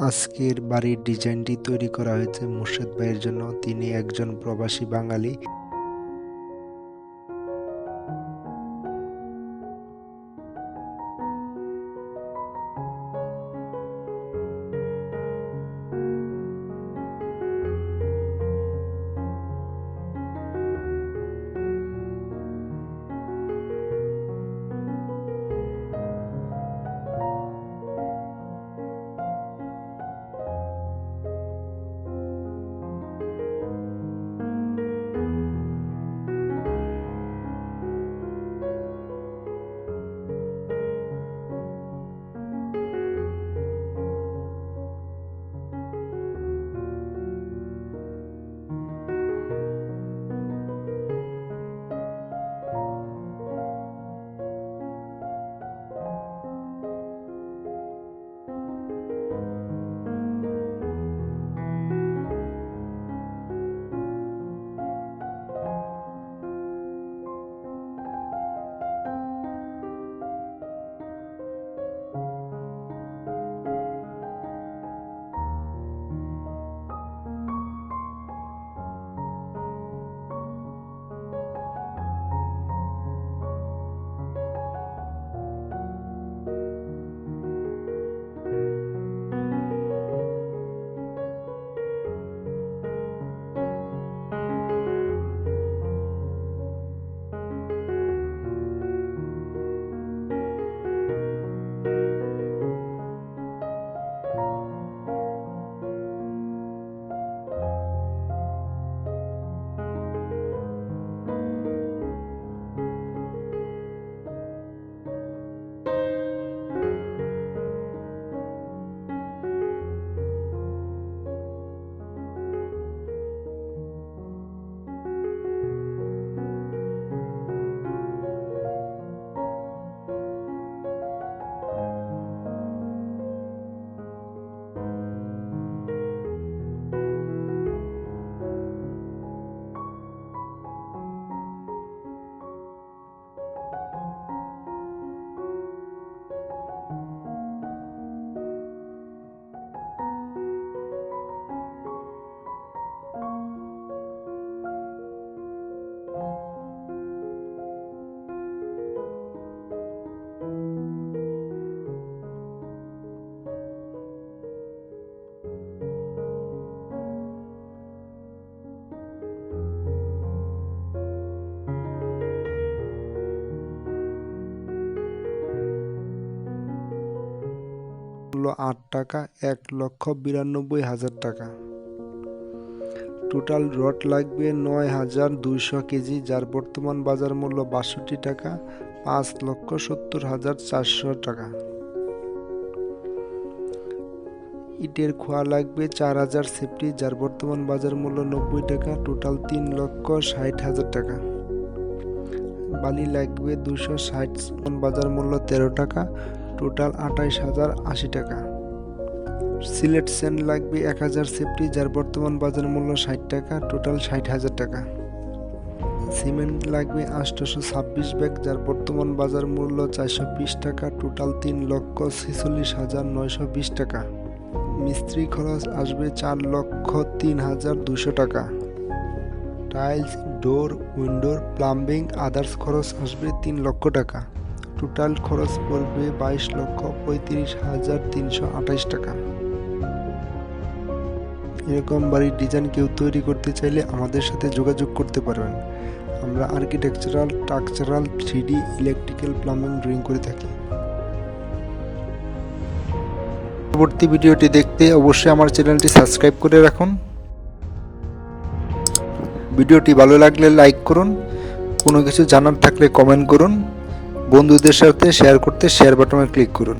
আজকের বাড়ির ডিজাইনটি তৈরি করা হয়েছে মুর্শেদ ভাইয়ের জন্য। তিনি একজন প্রবাসী বাঙালি। মূল্য ৮ টাকা, ১,৯২,০০০ টাকা। টোটাল রড লাগবে ৯,২০০ কেজি, যার বর্তমান বাজার মূল্য ৬২ টাকা, ৫,৭০,৪০০ টাকা। ইটের খোয়া লাগবে ৪,০০০ সেফটি, যার বর্তমান বাজার মূল্য ৯০ টাকা, টোটাল ৩,৬০,০০০ টাকা। বালি লাগবে ২৬০, বাজার মূল্য ১৩ টাকা, টোটাল ২৮,০৮০ টাকা। সিলেট স্যান্ড লাগবে ১,০০০ সেফটি, যার বর্তমান বাজার মূল্য ৬০ টাকা, টোটাল ৬০,০০০ টাকা। সিমেন্ট লাগবে ৮২৬ ব্যাগ, যার বর্তমান বাজার মূল্য ৪২০ টাকা, টোটাল ৩,৪৬,৯২০ টাকা। মিস্ত্রি খরচ আসবে ৪,০৩,২০০ টাকা। টাইলস, ডোর, উইন্ডোর, প্লাম্বিং, আদার্স খরচ আসবে ৩ লক্ষ টাকা। টোটাল খরচ পড়বে ২২,৩৫,৩২৮ টাকা। এরকম বাড়ির ডিজাইন কেউ তৈরি করতে চাইলে আমাদের সাথে যোগাযোগ করতে পারবেন। আমরা architectural, structural, 3D, electrical, plumbing, drawing করে থাকি। পরবর্তী ভিডিওটি দেখতে অবশ্যই আমার চ্যানেলটি সাবস্ক্রাইব করে রাখুন। ভিডিওটি ভালো লাগলে লাইক করুন, কোনো কিছু জানার থাকলে কমেন্ট করুন, বন্ধুদের সাথে শেয়ার করতে শেয়ার বাটনে ক্লিক করুন।